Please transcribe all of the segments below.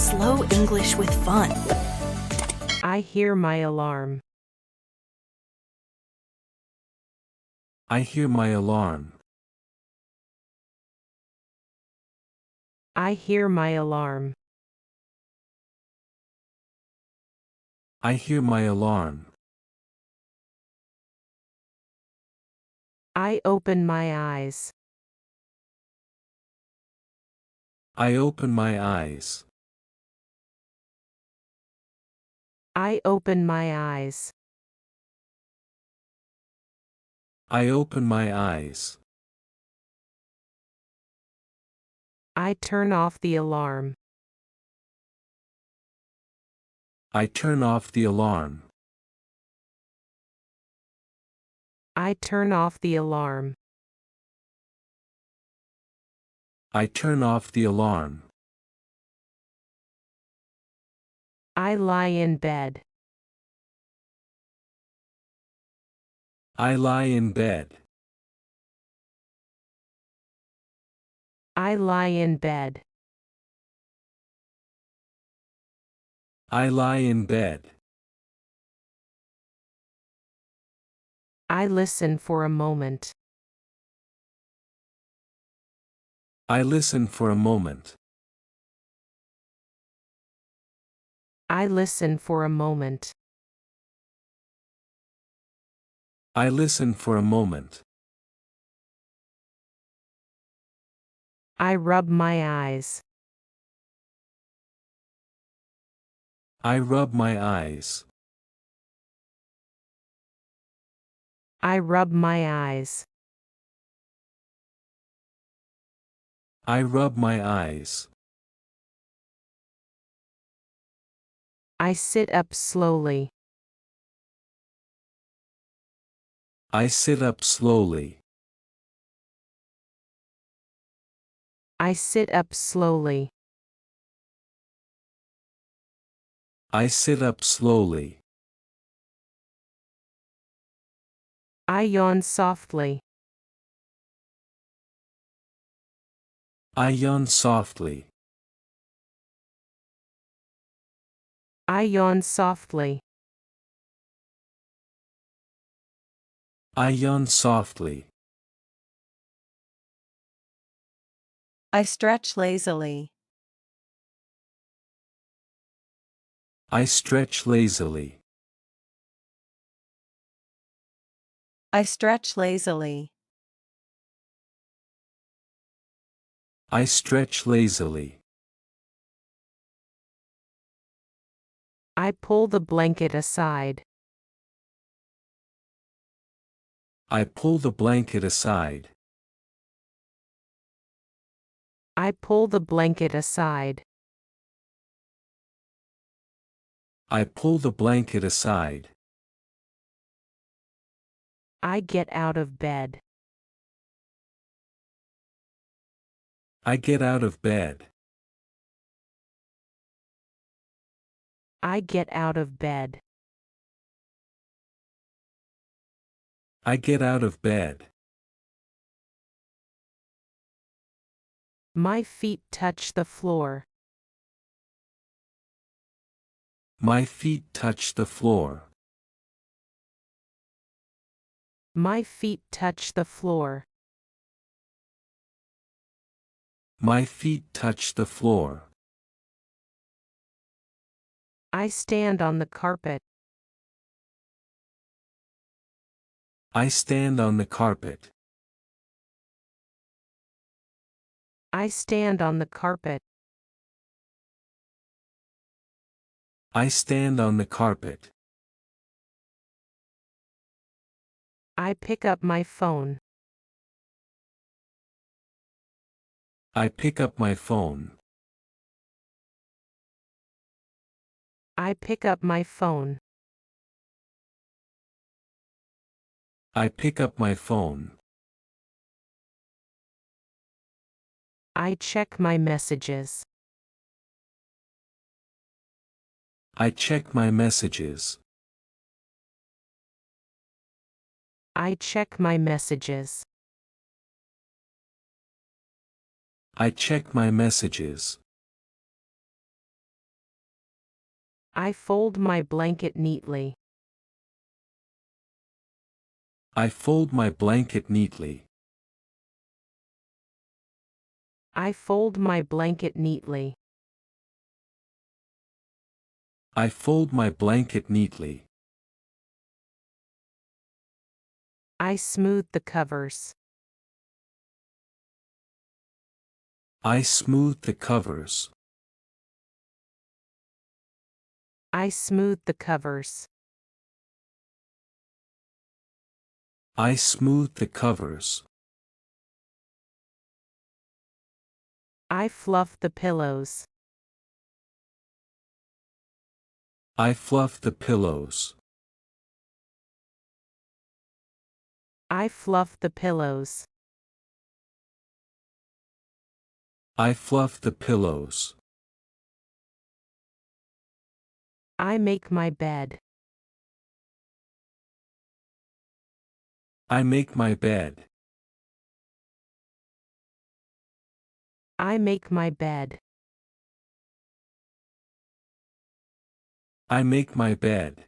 slow English with fun. I hear my alarm. I hear my alarm. I hear my alarm. I hear my alarm. I open my eyes. I open my eyes. I open my eyes. I open my eyes. I turn off the alarm. I turn off the alarm. I turn off the alarm. I turn off the alarm. I lie in bed. I lie in bed. I lie in bed. I lie in bed. I listen for a moment. I listen for a moment. I listen for a moment. I listen for a moment. I rub my eyes. I rub my eyes. I rub my eyes. I rub my eyes. I sit up slowly. I sit up slowly. I sit up slowly. I sit up slowly. I yawn softly. I yawn softly. I yawn softly. I yawn softly. I stretch lazily. I stretch lazily. I stretch lazily. I stretch lazily. I pull the blanket aside. I pull the blanket aside. I pull the blanket aside. I pull the blanket aside. I get out of bed. I get out of bed. I get out of bed. I get out of bed. My feet touch the floor. My feet touch the floor. My feet touch the floor. My feet touch the floor. I stand on the carpet. I stand on the carpet. I stand on the carpet. I stand on the carpet. I pick up my phone. I pick up my phone. I pick up my phone. I pick up my phone. I check my messages. I check my messages. I check my messages. I check my messages. I fold my blanket neatly. I fold my blanket neatly. I fold my blanket neatly. I fold my blanket neatly. I smooth the covers. I smooth the covers. I smooth the covers. I smooth the covers. I fluff the pillows. I fluff the pillows. I fluff the pillows. I fluff the pillows. I make my bed. I make my bed. I make my bed. I make my bed.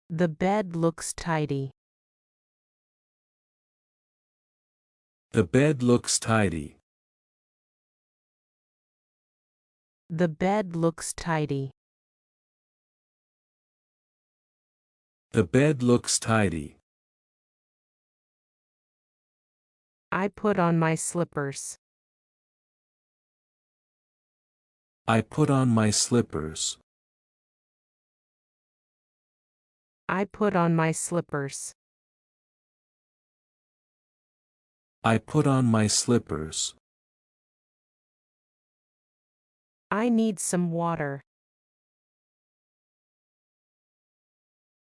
The bed looks tidy. The bed looks tidy. The bed looks tidy. The bed looks tidy. I put on my slippers. I put on my slippers. I put on my slippers. I put on my slippers. I need some water.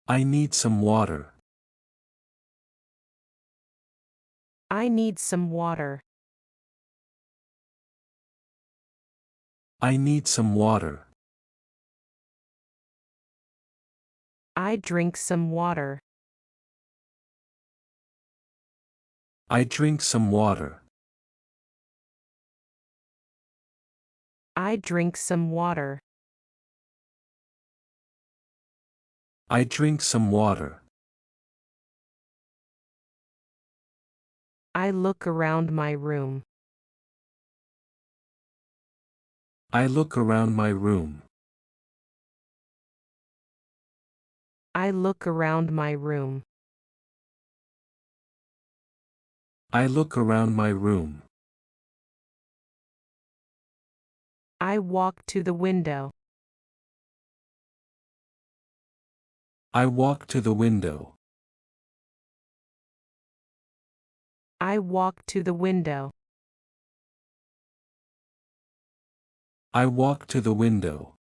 I need some water. I need some water. I need some water. I drink some water. I drink some water. I drink some water. I drink some water. I look around my room. I look around my room. I look around my room. I look around my room. I walk to the window. I walk to the window. I walk to the window. I walk to the window.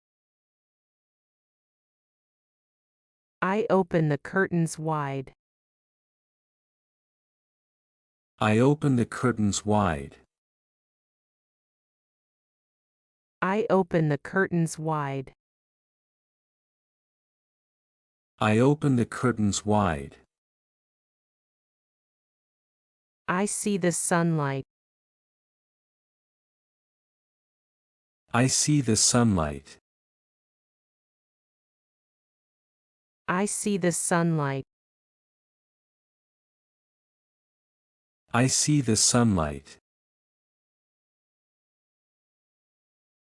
I open the curtains wide. I open the curtains wide. I open the curtains wide. I open the curtains wide. I see the sunlight. I see the sunlight. I see the sunlight. I see the sunlight.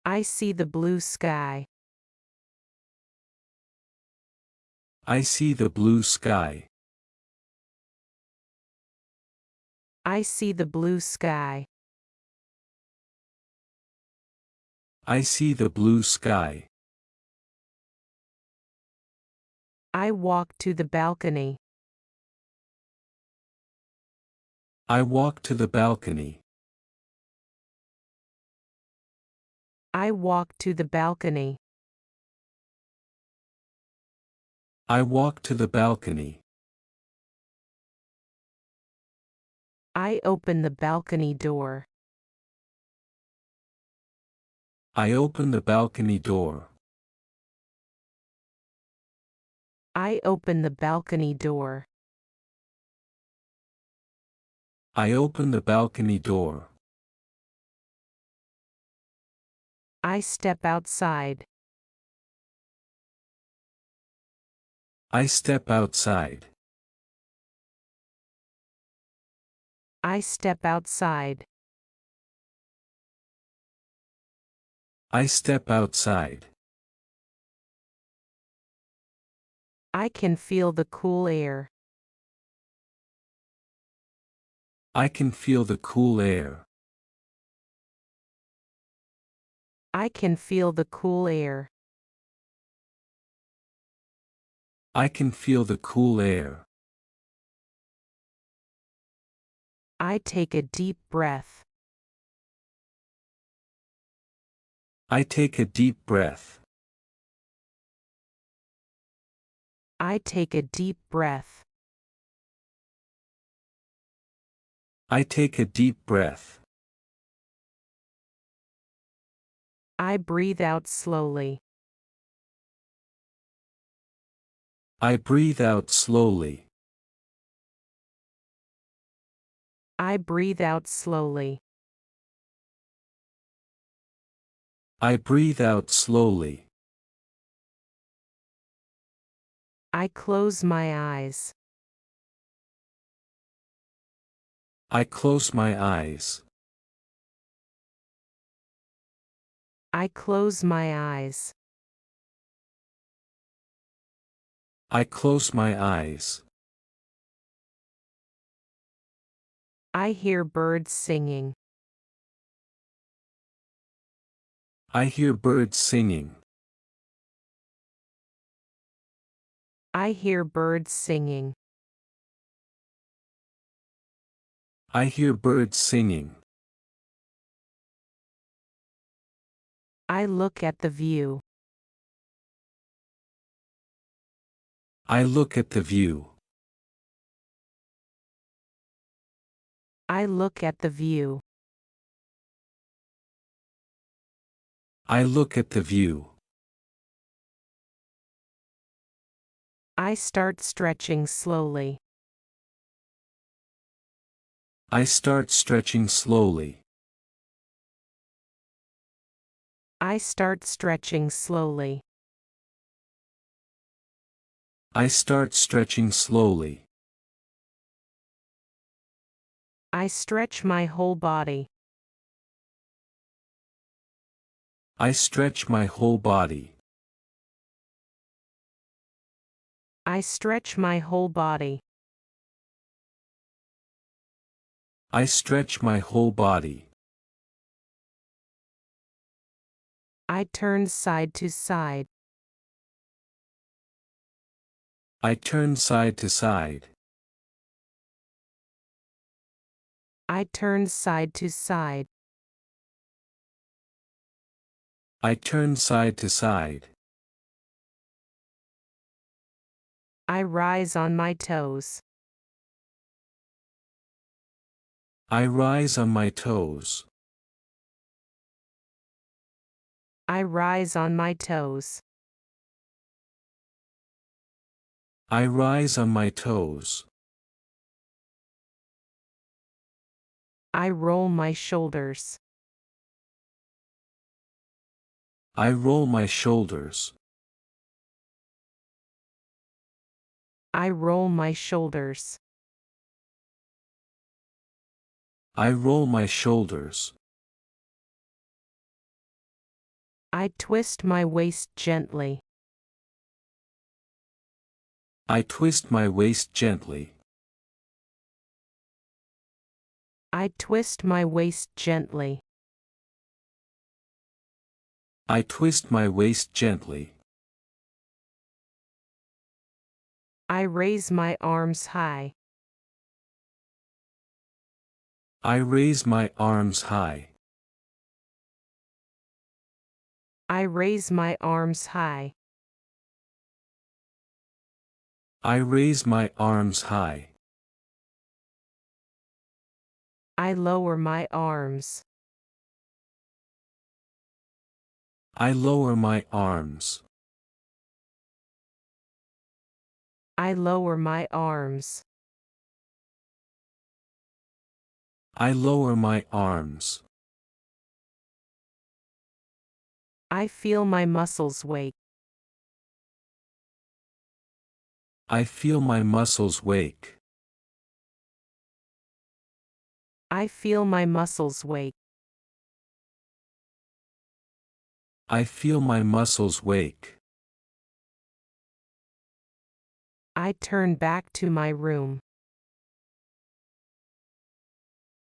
I see the blue sky. I see the blue sky. I see the blue sky. I see the blue sky. I walk to the balcony. I walk to the balcony. I walk to the balcony. I walk to the balcony. I open the balcony door. I open the balcony door. I open the balcony door. I open the balcony door. I step outside. I step outside. I step outside. I step outside. I can feel the cool air. I can feel the cool air. I can feel the cool air. I can feel the cool air. I take a deep breath. I take a deep breath. I take a deep breath. I take a deep breath. I breathe out slowly. I breathe out slowly. I breathe out slowly. I breathe out slowly. I close my eyes. I close my eyes. I close my eyes. I close my eyes. I hear birds singing. I hear birds singing. I hear birds singing. I hear birds singing. I look at the view. I look at the view. I look at the view. I look at the view. I start stretching slowly. I start stretching slowly. I start stretching slowly. I start stretching slowly. I stretch my whole body. I stretch my whole body. I stretch my whole body. I stretch my whole body. I turn side to side. I turn side to side. I turn side to side. I turn side to side. I rise on my toes. I rise on my toes. I rise on my toes. I rise on my toes. I roll my shoulders. I roll my shoulders. I roll my shoulders. I roll my shoulders. I twist my waist gently. I twist my waist gently. I twist my waist gently. I twist my waist gently. I raise my arms high. I raise my arms high. I raise my arms high. I raise my arms high. I lower my arms. I lower my arms. I lower my arms. I lower my arms. I feel my muscles wake. I feel my muscles wake. I feel my muscles wake. I feel my muscles wake. I turn back to my room.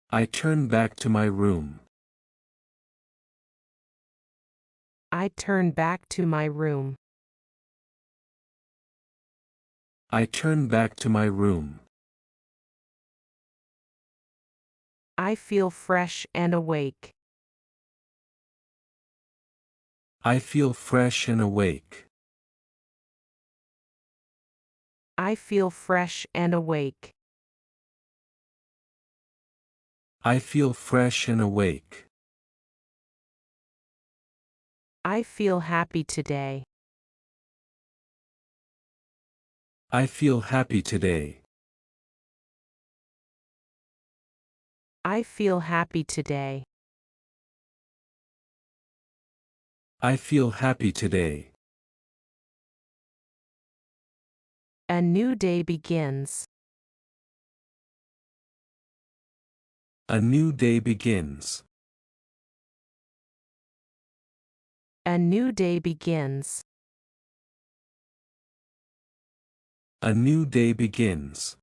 I turn back to my room. I turn back to my room. I turn back to my room. I feel fresh and awake. I feel fresh and awake. I feel fresh and awake. I feel fresh and awake. I feel happy today. I feel happy today. I feel happy today. I feel happy today. A new day begins. A new day begins. A new day begins. A new day begins.